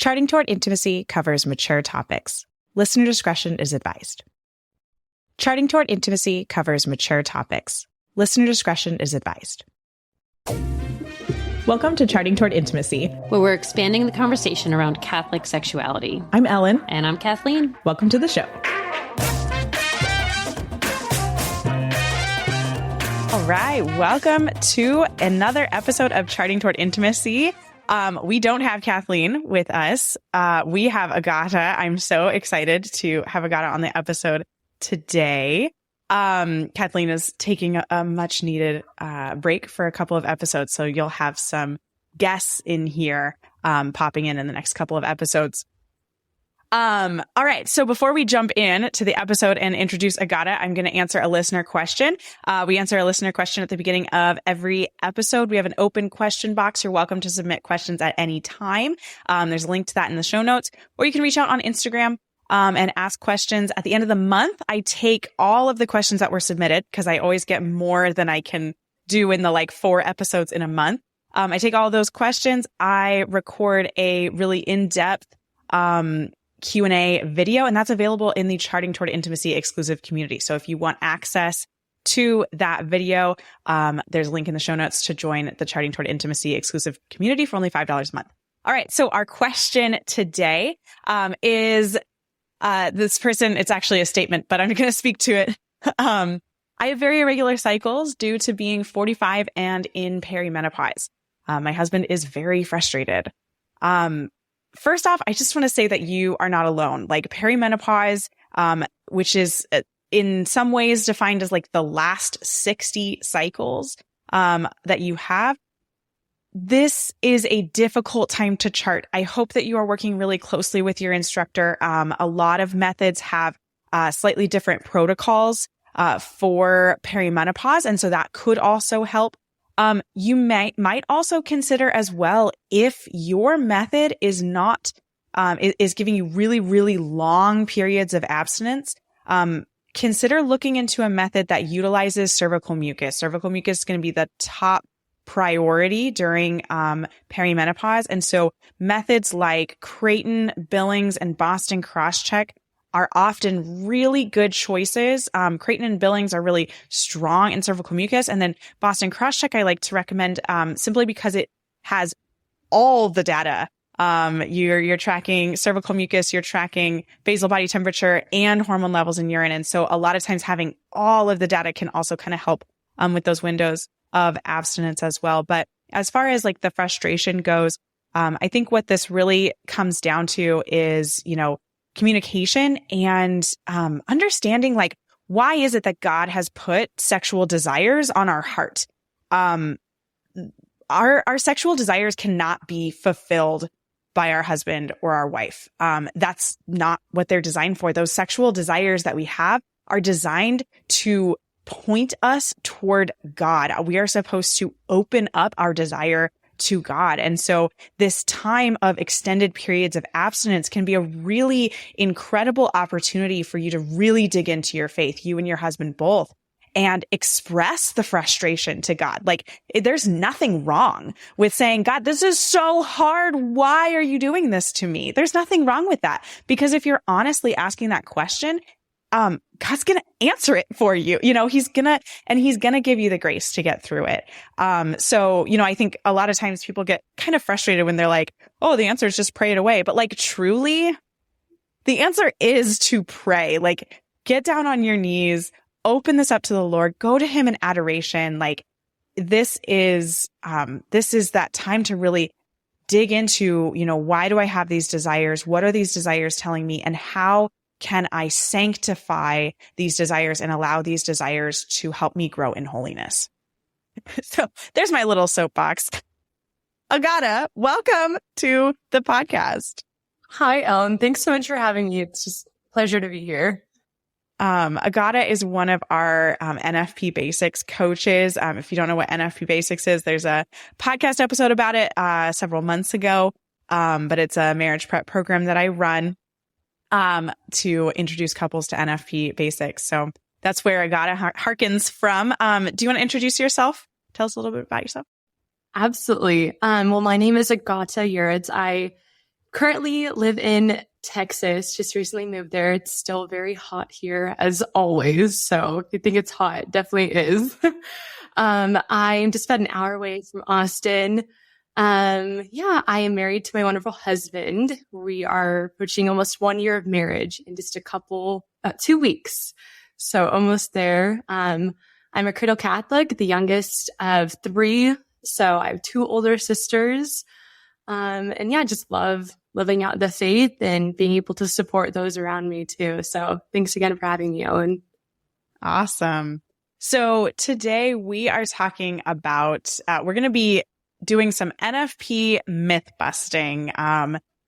Charting Toward Intimacy covers mature topics. Listener discretion is advised. Charting Toward Intimacy covers mature topics. Listener discretion is advised. Welcome to Charting Toward Intimacy, where we're expanding the conversation around Catholic sexuality. I'm Ellen. And I'm Kathleen. Welcome to the show. All right, welcome to another episode of Charting Toward Intimacy. We don't have Kathleen with us. We have Agata. I'm so excited to have Agata on the episode today. Kathleen is taking a much needed break for a couple of episodes, so you'll have some guests in here popping in the next couple of episodes. All right. So before we jump in to the episode and introduce Agata, I'm going to answer a listener question. We answer a listener question at the beginning of every episode. We have an open question box. You're welcome to submit questions at any time. There's a link to that in the show notes, or you can reach out on Instagram and ask questions. At the end of the month, I take all of the questions that were submitted because I always get more than I can do in the 4 episodes in a month. I take all of those questions. I record a really in-depth Q&A video, and that's available in the Charting Toward Intimacy exclusive community. So if you want access to that video, there's a link in the show notes to join the Charting Toward Intimacy exclusive community for only $5 a month. All right. So our question today is this person, it's actually a statement, but I'm going to speak to it. I have very irregular cycles due to being 45 and in perimenopause. My husband is very frustrated. First off, I just want to say that you are not alone. Perimenopause, which is in some ways defined as the last 60 cycles that you have. This is a difficult time to chart. I hope that you are working really closely with your instructor. A lot of methods have slightly different protocols for perimenopause, and so that could also help. You might also consider as well, if your method is not, is giving you really, really long periods of abstinence, consider looking into a method that utilizes cervical mucus. Cervical mucus is going to be the top priority during perimenopause. And so methods like Creighton, Billings, and Boston Crosscheck are often really good choices. Creighton and Billings are really strong in cervical mucus. And then Boston Crosscheck, I like to recommend simply because it has all the data. You're tracking cervical mucus, you're tracking basal body temperature and hormone levels in urine. And so a lot of times having all of the data can also kind of help with those windows of abstinence as well. But as far as the frustration goes, I think what this really comes down to is, communication and understanding why is it that God has put sexual desires on our heart? Our sexual desires cannot be fulfilled by our husband or our wife. That's not what they're designed for. Those sexual desires that we have are designed to point us toward God. We are supposed to open up our desire to God. And so this time of extended periods of abstinence can be a really incredible opportunity for you to really dig into your faith, you and your husband both, and express the frustration to God. There's nothing wrong with saying, God, this is so hard. Why are you doing this to me? There's nothing wrong with that. Because if you're honestly asking that question, God's going to answer it for you. He's going to give you the grace to get through it. So, I think a lot of times people get kind of frustrated when they're like, oh, the answer is just pray it away. But truly, the answer is to pray. Get down on your knees, open this up to the Lord, go to him in adoration. This is that time to really dig into, why do I have these desires? What are these desires telling me? And how can I sanctify these desires and allow these desires to help me grow in holiness? So there's my little soapbox. Agata, welcome to the podcast. Hi, Ellen. Thanks so much for having me. It's just a pleasure to be here. Agata is one of our NFP Basics coaches. If you don't know what NFP Basics is, there's a podcast episode about it several months ago, but it's a marriage prep program that I run to introduce couples to NFP Basics. So that's where Agata harkens from. Do you want to introduce yourself? Tell us a little bit about yourself. Absolutely. Well, my name is Agata Yurids. I currently live in Texas. Just recently moved there. It's still very hot here as always. So if you think it's hot, it definitely is. I'm just about an hour away from Austin. Yeah, I am married to my wonderful husband. We are approaching almost 1 year of marriage in just 2 weeks. So almost there. I'm a cradle Catholic, the youngest of three. So I have two older sisters. And yeah, just love living out the faith and being able to support those around me too. So thanks again for having me, Owen. Awesome. So today we are talking about, we're going to be doing some NFP myth busting,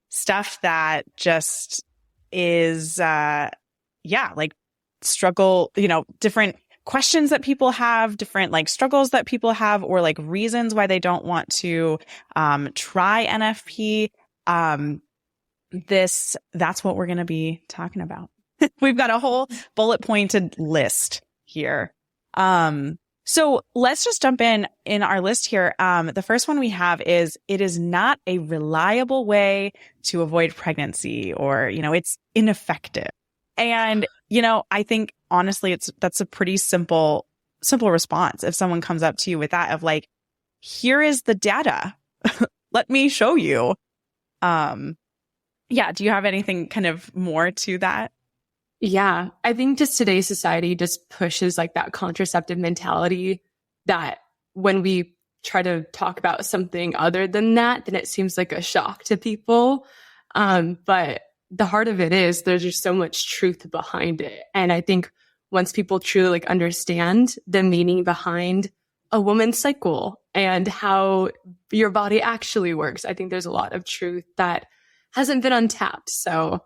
stuff that just is, like struggle, different questions that people have, different like struggles that people have, or like reasons why they don't want to, try NFP. That's what we're going to be talking about. We've got a whole bullet pointed list here. So let's just jump in our list here. The first one we have is, it is not a reliable way to avoid pregnancy, or, it's ineffective. And, I think honestly, that's a pretty simple response. If someone comes up to you with that of like, here is the data, let me show you. Yeah. Do you have anything kind of more to that? Yeah, I think just today's society just pushes like that contraceptive mentality that when we try to talk about something other than that, then it seems like a shock to people. But the heart of it is there's just so much truth behind it. And I think once people truly like understand the meaning behind a woman's cycle and how your body actually works, I think there's a lot of truth that hasn't been untapped. So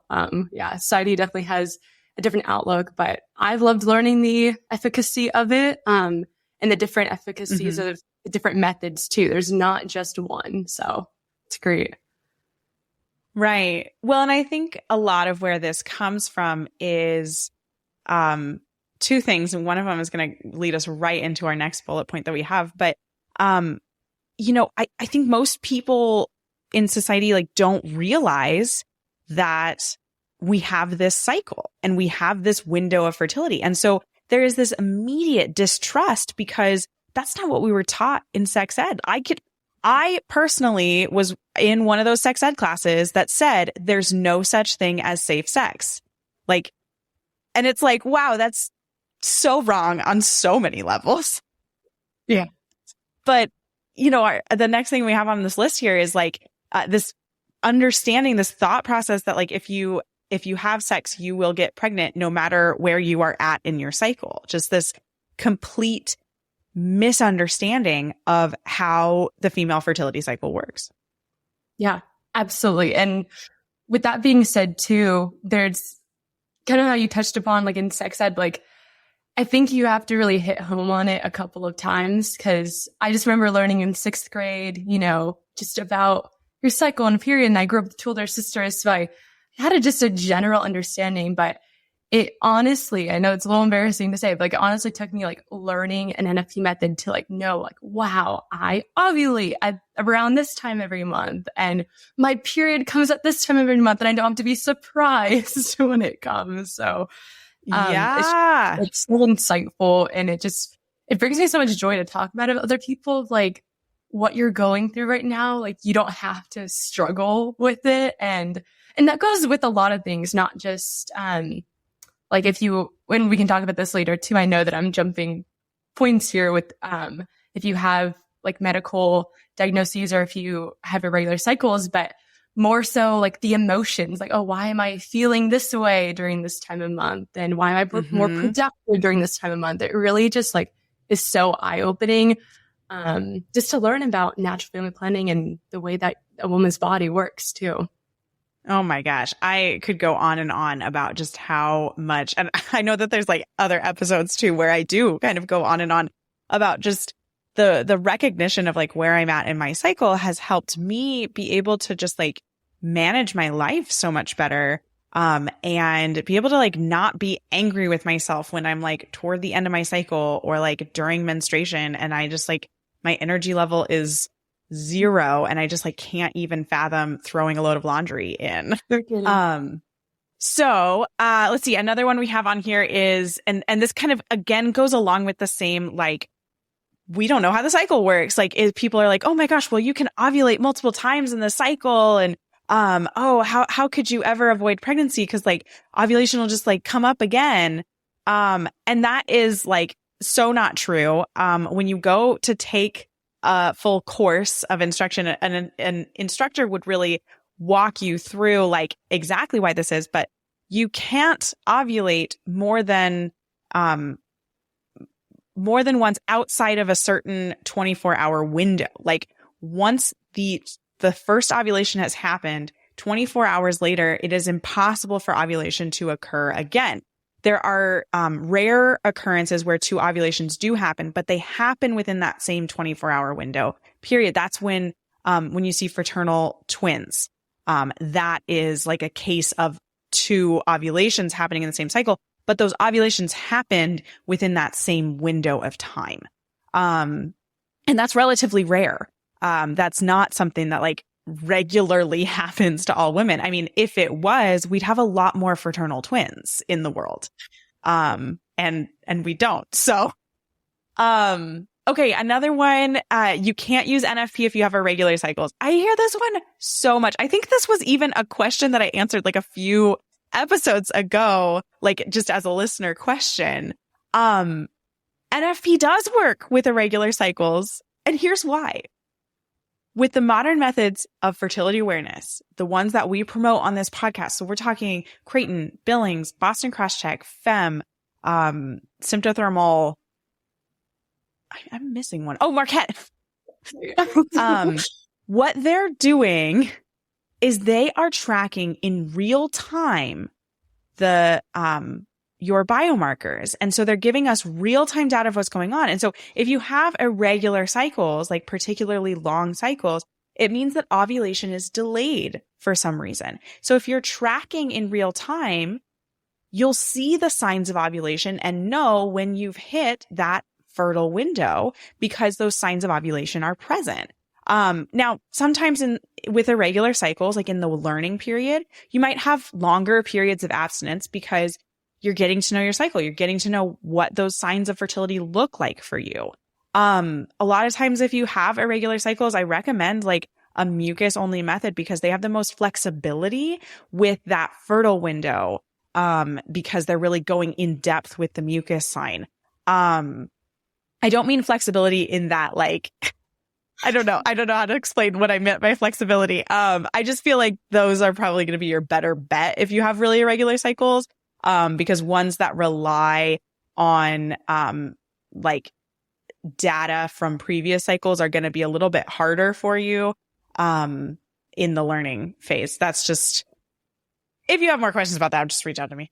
yeah, society definitely has a different outlook, but I've loved learning the efficacy of it, and the different efficacies of the different methods too. There's not just one. So it's great. Right. Well, and I think a lot of where this comes from is, two things. And one of them is going to lead us right into our next bullet point that we have. But, I think most people in society like don't realize that we have this cycle and we have this window of fertility. And so there is this immediate distrust because that's not what we were taught in sex ed. I personally was in one of those sex ed classes that said there's no such thing as safe sex. Like, and it's like, wow, that's so wrong on so many levels. Yeah. But, the next thing we have on this list here is like, this understanding, this thought process that like, if you have sex, you will get pregnant no matter where you are at in your cycle. Just this complete misunderstanding of how the female fertility cycle works. Yeah, absolutely. And with that being said too, there's kind of how you touched upon like in sex ed, like I think you have to really hit home on it a couple of times, because I just remember learning in 6th grade, just about your cycle and period. And I grew up with two older sisters, so I had just a general understanding, but it honestly, I know it's a little embarrassing to say, but like it honestly took me like learning an NFP method to like know like, wow, I ovulate at around this time every month, and my period comes at this time every month, and I don't have to be surprised when it comes. So it's so insightful, and it brings me so much joy to talk about it with other people, like what you're going through right now. Like you don't have to struggle with it. And that goes with a lot of things, not just, like when we can talk about this later too, I know that I'm jumping points here with, if you have like medical diagnoses or if you have irregular cycles, but more so like the emotions, like, oh, why am I feeling this way during this time of month? And why am I more productive during this time of month? It really just like is so eye-opening, just to learn about natural family planning and the way that a woman's body works too. Oh my gosh. I could go on and on about just how much, and I know that there's like other episodes too, where I do kind of go on and on about just the recognition of like where I'm at in my cycle has helped me be able to just like manage my life so much better. And be able to like not be angry with myself when I'm like toward the end of my cycle or like during menstruation. And I just like, my energy level is 0. And I just like can't even fathom throwing a load of laundry in. So, let's see. Another one we have on here is, and this kind of again goes along with the same, like, we don't know how the cycle works. Like, people are like, oh my gosh, well, you can ovulate multiple times in the cycle. And, how could you ever avoid pregnancy? Cause like ovulation will just like come up again. And that is like so not true. When you go to take a full course of instruction, an instructor would really walk you through like exactly why this is, but you can't ovulate more than once outside of a certain 24-hour window. Like once the first ovulation has happened, 24 hours later, it is impossible for ovulation to occur again. There are rare occurrences where 2 ovulations do happen, but they happen within that same 24-hour window period. That's when you see fraternal twins. That is like a case of 2 ovulations happening in the same cycle, but those ovulations happened within that same window of time. And that's relatively rare. That's not something that like regularly happens to all women. I mean, if it was, we'd have a lot more fraternal twins in the world. And we don't. So, okay. Another one, you can't use NFP if you have irregular cycles. I hear this one so much. I think this was even a question that I answered like a few episodes ago, like just as a listener question. NFP does work with irregular cycles. And here's why. With the modern methods of fertility awareness, the ones that we promote on this podcast, so we're talking Creighton, Billings, Boston Crosscheck, FEM, Symptothermal. I'm missing one. Oh, Marquette. What they're doing is they are tracking in real time your biomarkers. And so they're giving us real-time data of what's going on. And so if you have irregular cycles, like particularly long cycles, it means that ovulation is delayed for some reason. So if you're tracking in real time, you'll see the signs of ovulation and know when you've hit that fertile window because those signs of ovulation are present. Now, sometimes with irregular cycles, like in the learning period, you might have longer periods of abstinence because you're getting to know your cycle. You're getting to know what those signs of fertility look like for you. A lot of times if you have irregular cycles, I recommend like a mucus only method because they have the most flexibility with that fertile window, because they're really going in depth with the mucus sign. I don't mean flexibility in that like, I don't know how to explain what I meant by flexibility. I just feel like those are probably going to be your better bet if you have really irregular cycles. Because ones that rely on, like data from previous cycles are going to be a little bit harder for you, in the learning phase. That's just, if you have more questions about that, just reach out to me.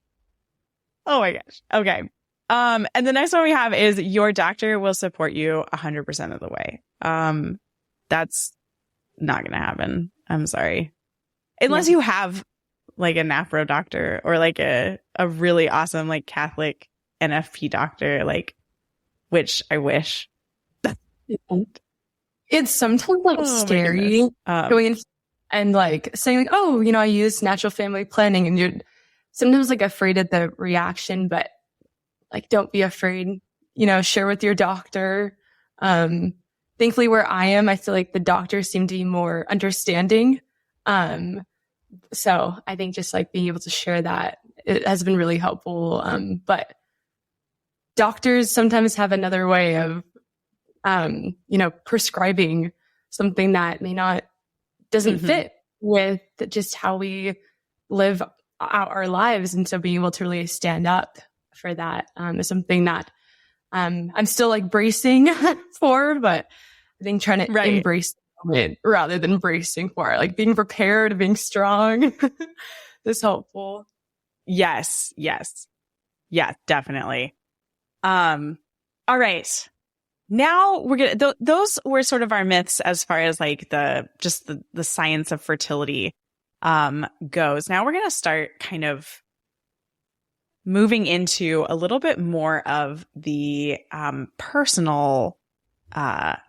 Oh my gosh. Okay. And the next one we have is your doctor will support you 100% of the way. That's not going to happen. I'm sorry. Unless you have like a NAPRO doctor or like a really awesome like Catholic NFP doctor, like, which I wish. It's sometimes like scary going in and like saying like, oh, I use natural family planning, and you're sometimes like afraid of the reaction, but like, don't be afraid, share with your doctor. Thankfully where I am, I feel like the doctors seem to be more understanding. So I think just like being able to share that, it has been really helpful. But doctors sometimes have another way of, prescribing something that doesn't fit with just how we live out our lives. And so being able to really stand up for that, is something that, I'm still like bracing for, but I think trying to embrace it rather than bracing for it, like being prepared, being strong is helpful. Yes. Yeah, definitely. All right. Now we're gonna, those were sort of our myths as far as like the science of fertility, goes. Now we're going to start kind of moving into a little bit more of the, personal,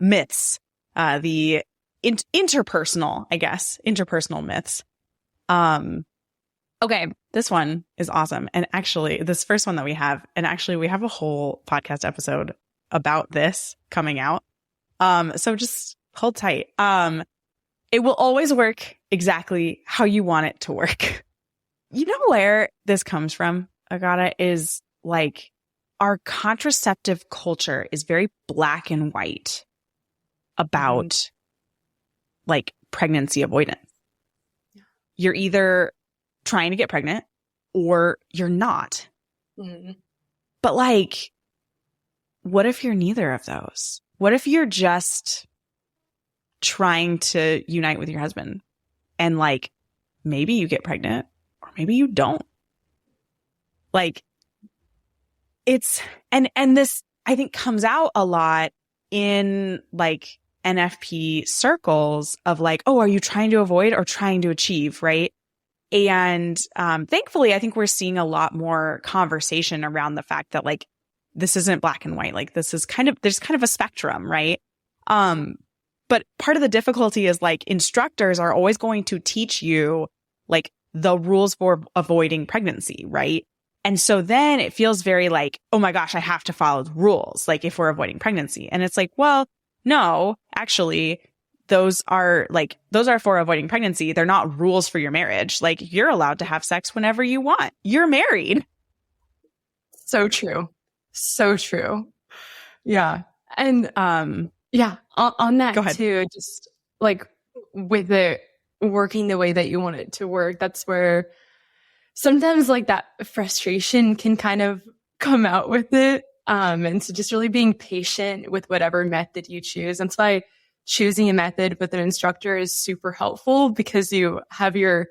myths, the interpersonal, I guess, interpersonal myths. Okay, this one is awesome. And actually, this first one that we have, and actually we have a whole podcast episode about this coming out. So just hold tight. It will always work exactly how you want it to work. You know where this comes from, Agata, is like our contraceptive culture is very black and white about like pregnancy avoidance. Yeah. You're either trying to get pregnant or you're not. Mm-hmm. But like, what if you're neither of those? What if you're just trying to unite with your husband and like maybe you get pregnant or maybe you don't? Like it's, and this I think comes out a lot in like NFP circles of like, oh, are you trying to avoid or trying to achieve? Right. And thankfully, I think we're seeing a lot more conversation around the fact that like, this isn't black and white. Like this is there's kind of a spectrum, right? But part of the difficulty is like instructors are always going to teach you like the rules for avoiding pregnancy, right? And so then it feels very like, oh my gosh, I have to follow the rules, like if we're avoiding pregnancy. And it's like, well, no, actually, those are for avoiding pregnancy. They're not rules for your marriage. Like you're allowed to have sex whenever you want. You're married. So true. So true. Yeah. And yeah, on that too, just like with it working the way that you want it to work, that's where sometimes like that frustration can kind of come out with it. And so just really being patient with whatever method you choose. That's why choosing a method with an instructor is super helpful, because you have not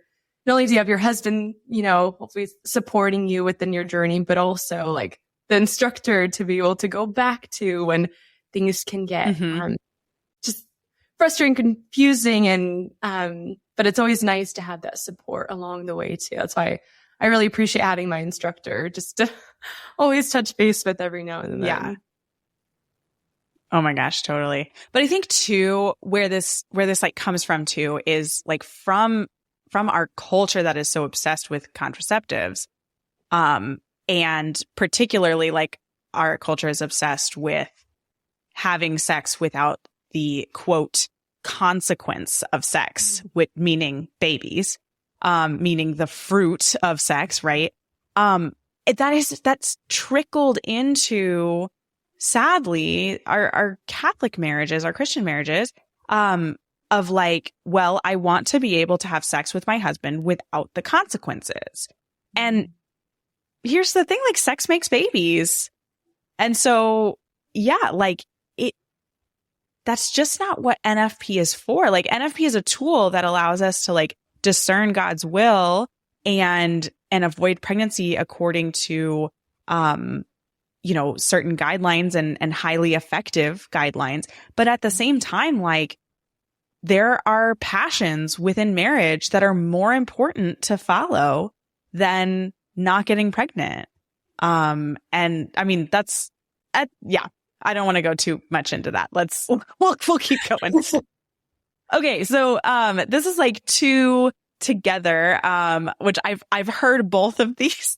only do you have your husband, you know, hopefully supporting you within your journey, but also like the instructor to be able to go back to when things can get just frustrating, confusing, and but it's always nice to have that support along the way too. That's why I really appreciate having my instructor, just to always touch base with every now and then. Yeah. Oh my gosh, totally. But I think too, where this like comes from too is like from our culture that is so obsessed with contraceptives. And particularly like our culture is obsessed with having sex without the quote consequence of sex, with meaning babies, meaning the fruit of sex, right? That's trickled into, sadly, our Catholic marriages, our Christian marriages, of like, well, I want to be able to have sex with my husband without the consequences. And here's the thing, like sex makes babies. And so, yeah, like that's just not what NFP is for. Like NFP is a tool that allows us to like discern God's will and avoid pregnancy according to, you know, certain guidelines and highly effective guidelines. But at the same time, like there are passions within marriage that are more important to follow than not getting pregnant. And I mean, yeah, I don't want to go too much into that. We'll keep going. Okay. So, this is like two together, which I've heard both of these,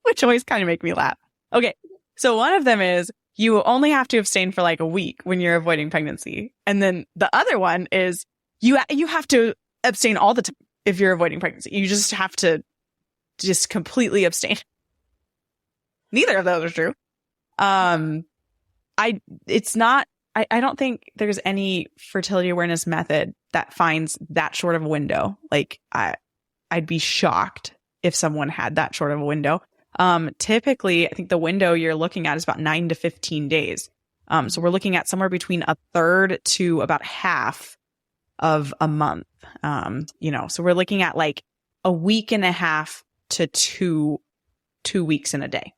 which always kind of make me laugh. Okay. So one of them is you only have to abstain for like a week when you're avoiding pregnancy. And then the other one is you have to abstain all the time if you're avoiding pregnancy. You just have to just completely abstain. Neither of those are true. I don't think there's any fertility awareness method that finds that short of a window. Like I'd be shocked if someone had that short of a window. Typically I think the window you're looking at is about 9 to 15 days. So we're looking at somewhere between a third to about half of a month. You know, so we're looking at like a week and a half to two weeks in a day.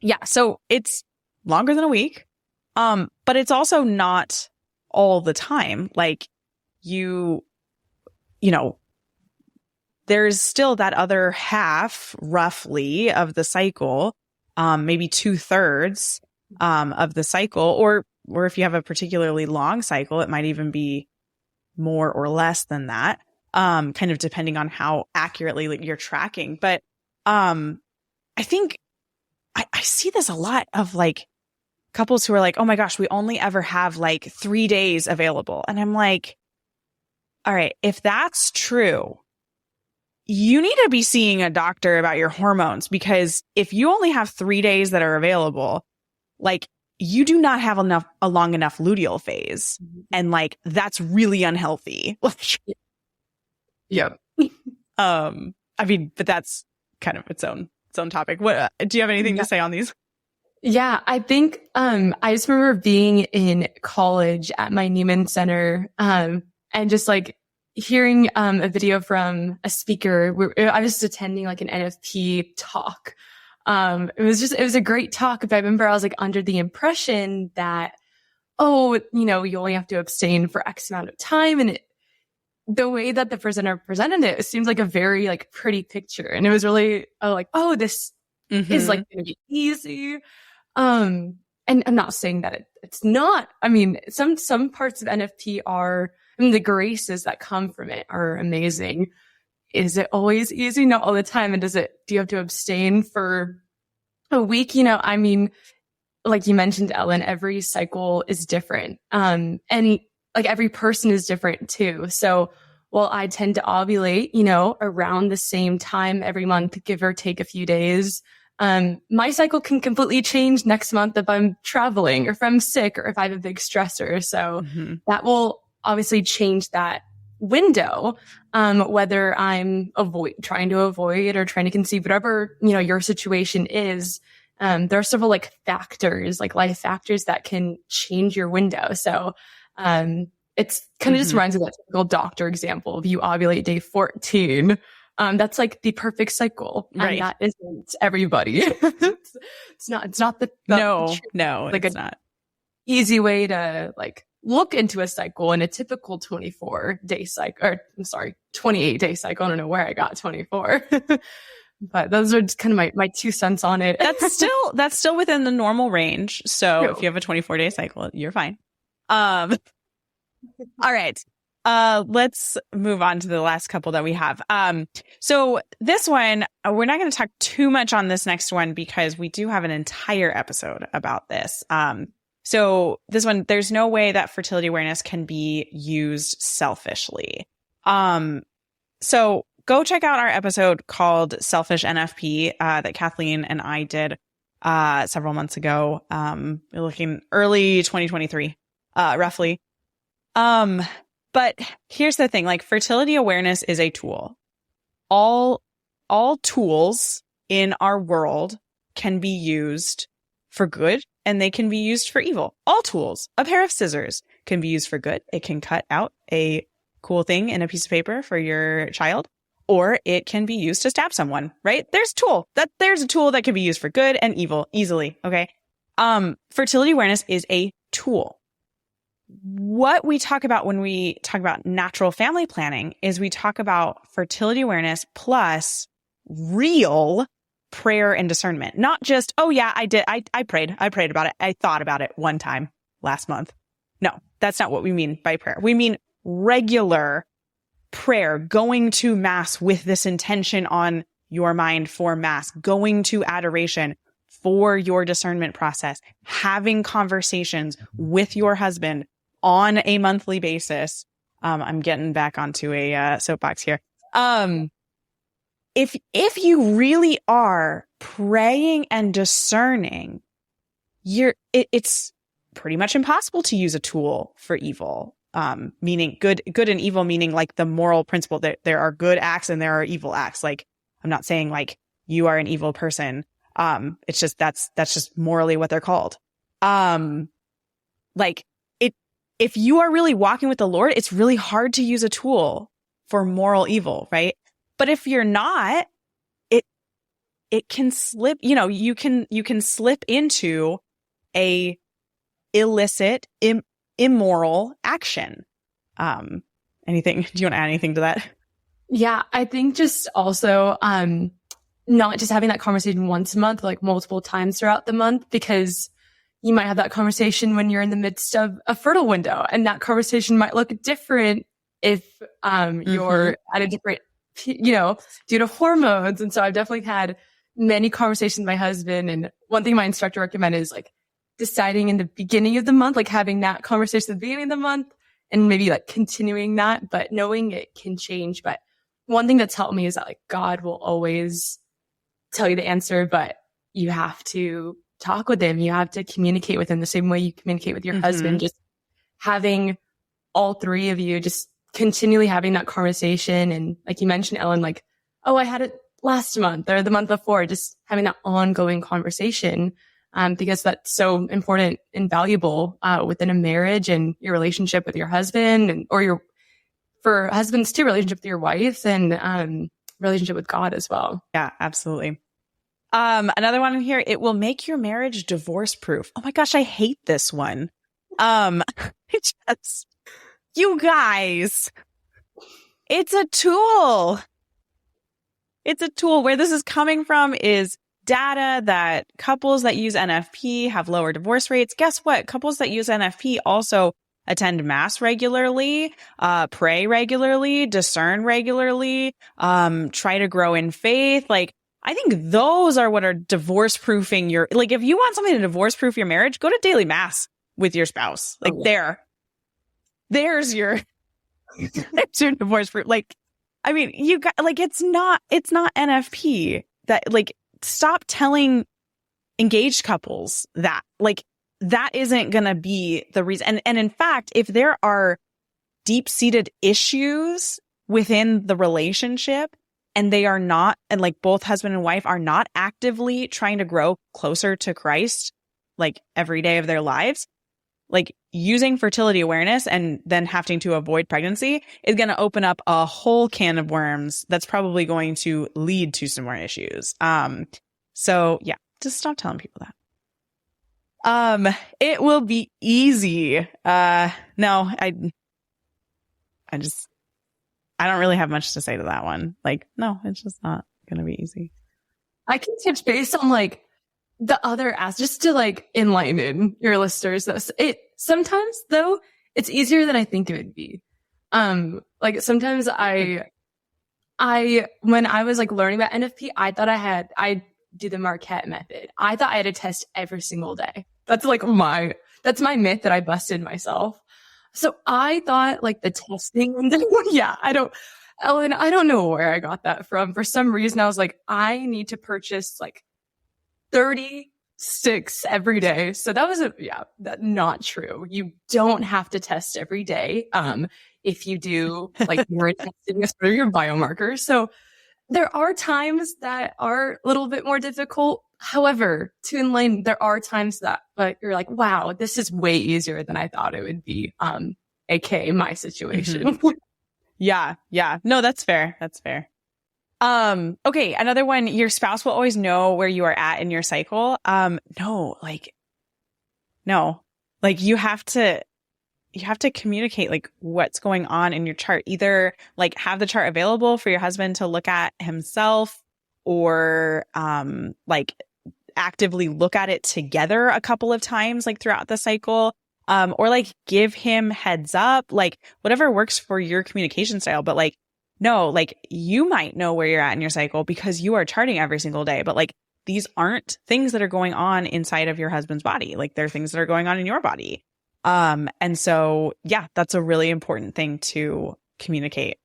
Yeah, so it's longer than a week. But it's also not all the time. Like you know, there's still that other half roughly of the cycle, maybe 2/3 of the cycle, or or if you have a particularly long cycle, it might even be more or less than that, kind of depending on how accurately you're tracking. But I think I see this a lot of like couples who are like, oh my gosh, we only ever have like 3 days available. And I'm like, all right, if that's true, you need to be seeing a doctor about your hormones, because if you only have 3 days that are available, like you do not have a long enough luteal phase. And like, that's really unhealthy. Yeah. I mean, but that's kind of its own topic. What, do you have anything to say on these? Yeah, I think, I just remember being in college at my Neiman Center, and just like hearing, a video from a speaker. I was attending like an NFP talk. It was a great talk. But I remember I was like under the impression that, you only have to abstain for X amount of time. And the way that the presenter presented it seems like a very like pretty picture. And it was really this is like going to be easy. And I'm not saying that it's not. I mean, some parts of NFP the graces that come from it are amazing. Is it always easy? Not all the time. And do you have to abstain for a week? I mean, like you mentioned, Ellen, every cycle is different. And like every person is different too. So while I tend to ovulate, around the same time every month, give or take a few days, my cycle can completely change next month if I'm traveling or if I'm sick or if I have a big stressor. So that will obviously change that window, whether I'm trying to avoid or trying to conceive, whatever, your situation is. There are several like factors, like life factors that can change your window. So, it's kind of just reminds me of that typical doctor example of you ovulate day 14. That's like the perfect cycle. Right. And that isn't everybody. It's not No, like it's not easy way to like look into a cycle in a typical 24-day cycle, or I'm sorry, 28-day cycle. I don't know where I got 24, but those are just kind of my 2 cents on it. That's still within the normal range. So True. if you have a 24-day cycle, you're fine. All right. Let's move on to the last couple that we have. So this one, we're not going to talk too much on this next one because we do have an entire episode about this. So this one, there's no way that fertility awareness can be used selfishly. So go check out our episode called Selfish NFP, that Kathleen and I did, several months ago. We're looking early 2023, roughly. But here's the thing, like fertility awareness is a tool. All tools in our world can be used for good and they can be used for evil. All tools. A pair of scissors can be used for good. It can cut out a cool thing in a piece of paper for your child, or it can be used to stab someone, right? There's a tool that can be used for good and evil easily. Okay. Fertility awareness is a tool. What we talk about when we talk about natural family planning is we talk about fertility awareness plus real prayer and discernment. Not just, oh yeah, I did. I prayed about it. I thought about it one time last month. No, that's not what we mean by prayer. We mean regular prayer, going to mass with this intention on your mind for mass, going to adoration for your discernment process, having conversations with your husband on a monthly basis. I'm getting back onto a soapbox here. If you really are praying and discerning, it's pretty much impossible to use a tool for evil. Meaning good and evil, meaning like the moral principle that there are good acts and there are evil acts. Like, I'm not saying like you are an evil person. It's just, that's just morally what they're called. If you are really walking with the Lord, it's really hard to use a tool for moral evil, right? But if you're not, it can slip, you can slip into a illicit, immoral action. Do you want to add anything to that? Yeah, I think just also, not just having that conversation once a month, like multiple times throughout the month, because you might have that conversation when you're in the midst of a fertile window, and that conversation might look different if you're at a different, due to hormones. And so I've definitely had many conversations with my husband. And one thing my instructor recommended is like deciding in the beginning of the month, like having that conversation at the beginning of the month and maybe like continuing that, but knowing it can change. But one thing that's helped me is that like God will always tell you the answer, but you have to talk with him. You have to communicate with him the same way you communicate with your husband. Just having all three of you just continually having that conversation. And like you mentioned, Ellen, like, oh, I had it last month or the month before, just having that ongoing conversation, because that's so important and valuable within a marriage and your relationship with your husband, and or for husbands too, relationship with your wife, and relationship with God as well. Yeah, absolutely. Another one in here, it will make your marriage divorce proof. Oh my gosh, I hate this one. You guys, it's a tool. It's a tool. Where this is coming from is data that couples that use NFP have lower divorce rates. Guess what? Couples that use NFP also attend mass regularly, pray regularly, discern regularly, try to grow in faith. Like, I think those are what are divorce proofing your, like, if you want something to divorce proof your marriage, go to daily mass with your spouse. Like, there's your divorce proof. Like, I mean, you got, like, it's not NFP that, like, stop telling engaged couples that, like, that isn't going to be the reason. And in fact, if there are deep-seated issues within the relationship and they are not, and like both husband and wife are not actively trying to grow closer to Christ, like every day of their lives, like using fertility awareness and then having to avoid pregnancy is going to open up a whole can of worms that's probably going to lead to some more issues. So yeah, just stop telling people that. It will be easy. No, I don't really have much to say to that one. Like, no, it's just not going to be easy. I can touch base on like the other just to like enlighten your listeners. Sometimes though, it's easier than I think it would be. Like sometimes when I was like learning about NFP, I thought I do the Marquette method. I thought I had to test every single day. That's like that's my myth that I busted myself. So I thought like the testing, Ellen, I don't know where I got that from. For some reason, I was like, I need to purchase like 36 every day. So that was that's not true. You don't have to test every day. If you do like more testing for your biomarkers. So there are times that are a little bit more difficult. However, to enlighten, there are times that you're like, wow, this is way easier than I thought it would be. AKA my situation. Yeah. No, that's fair. Okay. Another one, your spouse will always know where you are at in your cycle. No, you have to communicate like what's going on in your chart. Either like have the chart available for your husband to look at himself, or like actively look at it together a couple of times like throughout the cycle, or like give him heads up, like whatever works for your communication style. But like, no, like you might know where you're at in your cycle because you are charting every single day, but like these aren't things that are going on inside of your husband's body. Like they're things that are going on in your body. And so, yeah, that's a really important thing to communicate.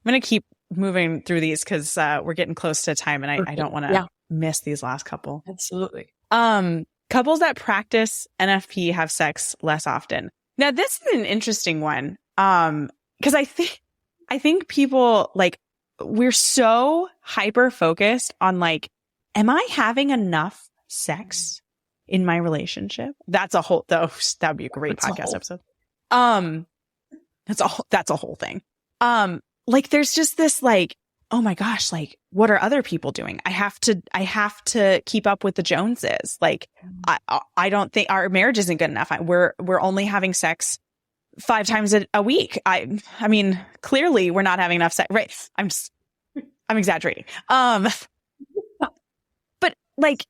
I'm going to keep moving through these because we're getting close to time, and I don't want to miss these last couple. Absolutely. Couples that practice NFP have sex less often. Now, this is an interesting one. Because I think people like, we're so hyper focused on like, am I having enough sex in my relationship? That's a whole, that'd be a great podcast episode. That's a whole thing. Like there's just this like, oh my gosh, like what are other people doing? I have to keep up with the Joneses. Like I don't think our marriage isn't good enough. We're only having sex 5 times a week. I mean, clearly we're not having enough sex, right? I'm exaggerating. But like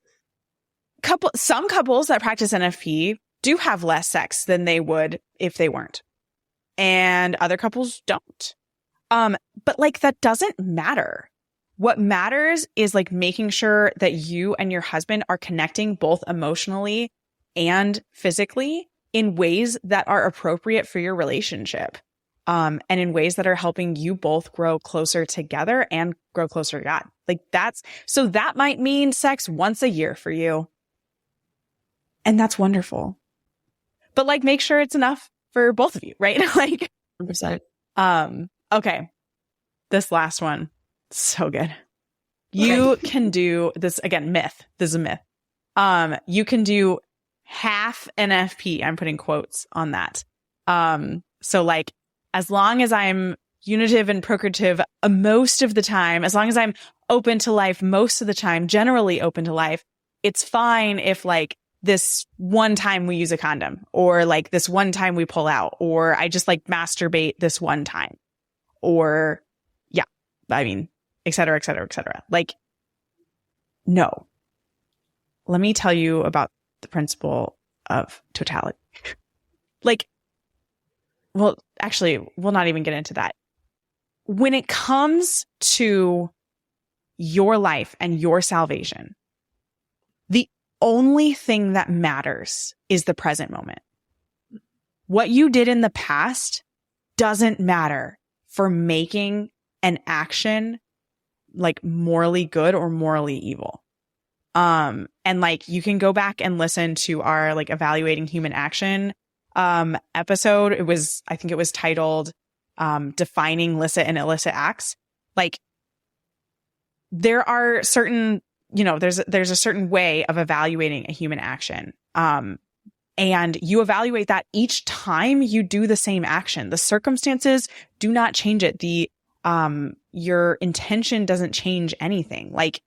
some couples that practice NFP do have less sex than they would if they weren't. And other couples don't. But like, that doesn't matter. What matters is like making sure that you and your husband are connecting both emotionally and physically in ways that are appropriate for your relationship. And in ways that are helping you both grow closer together and grow closer to God. Like so that might mean sex once a year for you. And that's wonderful. But like, make sure it's enough for both of you, right? Like, 100%. Okay. This last one, so good. You can do this again, myth. This is a myth. You can do half NFP. I'm putting quotes on that. So like, as long as I'm unitive and procreative most of the time, as long as I'm open to life most of the time, generally open to life, it's fine if like this one time we use a condom, or like this one time we pull out, or I just like masturbate this one time, or yeah, I mean, et cetera, et cetera, et cetera. Like, no. Let me tell you about the principle of totality. Like, well, actually, we'll not even get into that. When it comes to your life and your salvation, the only thing that matters is the present moment. What you did in the past doesn't matter for making an action like morally good or morally evil. And like, you can go back and listen to our like evaluating human action episode. I think it was titled defining licit and illicit acts. Like, there are certain, there's a certain way of evaluating a human action. And you evaluate that each time you do the same action. The circumstances do not change it. Your intention doesn't change anything. Like,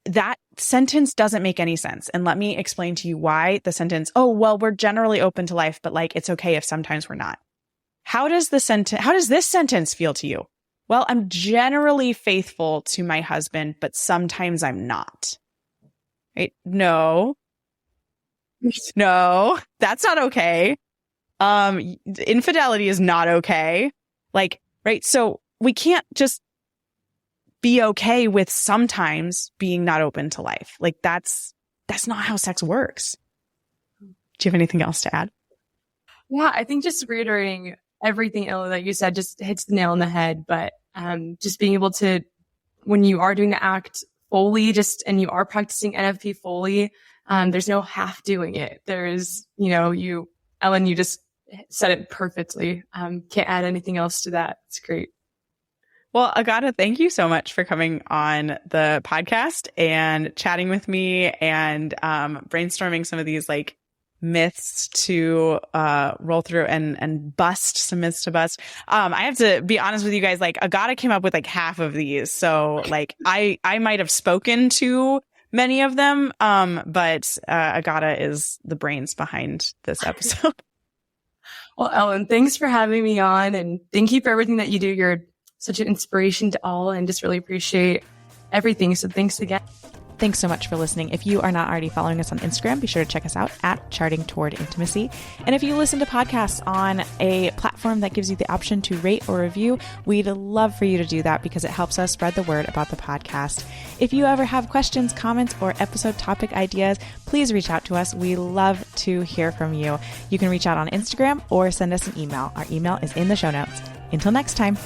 that sentence doesn't make any sense. And let me explain to you why the sentence, oh, well, we're generally open to life, but like, it's okay if sometimes we're not. How does this sentence feel to you? Well, I'm generally faithful to my husband, but sometimes I'm not. Right? No, that's not okay. Infidelity is not okay. Like, right? So we can't just be okay with sometimes being not open to life. Like, that's not how sex works. Do you have anything else to add? Yeah, I think just reiterating everything, Ella, that you said just hits the nail on the head. But just being able to, when you are doing the act fully, and you are practicing NFP fully, there's no half doing it. There is, Ellen, you just said it perfectly. Can't add anything else to that. It's great. Well, Agata, thank you so much for coming on the podcast and chatting with me and brainstorming some of these like myths to roll through and bust some myths to bust. I have to be honest with you guys, like, Agata came up with like half of these. So like, I might have spoken to many of them, but Agata is the brains behind this episode. Well, Ellen, thanks for having me on, and thank you for everything that you do. You're such an inspiration to all, and just really appreciate everything. So thanks again. Thanks so much for listening. If you are not already following us on Instagram, be sure to check us out at Charting Toward Intimacy. And if you listen to podcasts on a platform that gives you the option to rate or review, we'd love for you to do that because it helps us spread the word about the podcast. If you ever have questions, comments, or episode topic ideas, please reach out to us. We love to hear from you. You can reach out on Instagram or send us an email. Our email is in the show notes. Until next time.